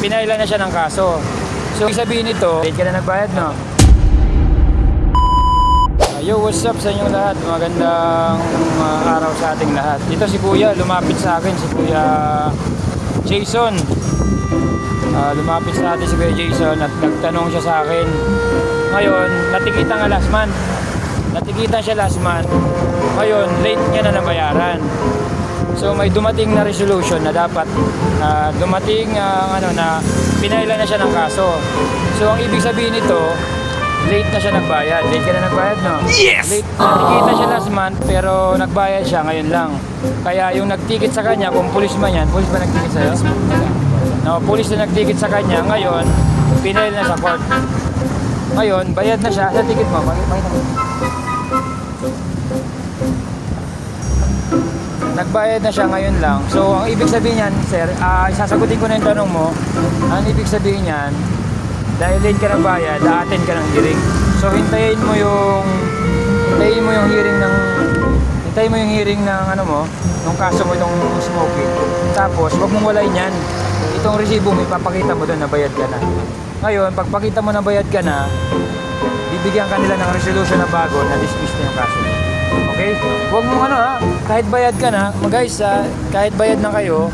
pinailan na siya ng kaso. So, ibig sabihin nito, late ka na nagbayad, no? Yo, what's up sa inyong lahat? Magandang araw sa ating lahat. Dito si Kuya, lumapit sa akin, si Kuya Jason. Lumapit sa atin si Kuya Jason at nagtanong siya sa akin. Ngayon, natikitan nga last month. Natikitan siya last month. Ngayon, late niya na nabayaran. So may dumating na resolution na dapat dumating na pinailan na siya ng kaso. So ang ibig sabihin nito, late na siya nagbayad. Late ka na nagbayad, no? Yes! Late, nakikita siya last month pero nagbayad siya ngayon lang. Kaya yung nagtikit sa kanya, kung pulis man yan, pulis ba nagtikit sa'yo? No, pulis na nagtikit sa kanya, ngayon, pinail na sa court. Ngayon, bayad na siya sa tikit mo. Pakita mo. Nagbayad na siya ngayon lang. So, ang ibig sabihin niyan, sir, sasagutin ko na yung tanong mo. Ang ibig sabihin niyan, dahil late ka nagbayad, a-attend ka ng hearing. So, hintayin mo yung hearing ng nung kaso mo itong smoking. Tapos, wag mong walayin yan. Itong resibo mo, ipapakita mo doon na bayad ka na. Ngayon, pagpakita mo na bayad ka na, bibigyan ka nila ng resolution na bago na dismiss na yung kaso. Okay? Huwag mong kahit bayad ka na, guys, kahit bayad na kayo,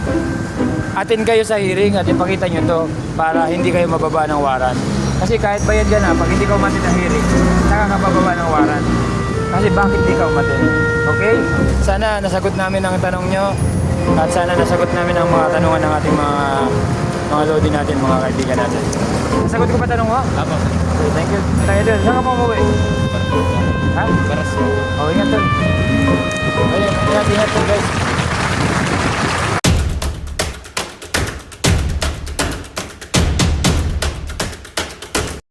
attend kayo sa hearing at ipakita nyo to para hindi kayo mababa ng waran. Kasi kahit bayad ka na, pag hindi ka umattend ng hearing, nakakababa ng waran. Kasi bakit hindi ka umattend? Okay? Sana nasagot namin ang tanong nyo at sana nasagot namin ang mga tanungan ng ating mga lodi natin, mga kaibigan natin. Nasagot ko pa tanong mo? Apo. Okay, thank you. Tayo doon. Saan ka po umuwi? Ha? Paras. Oh, ingat doon. Ayun, ingat doon guys.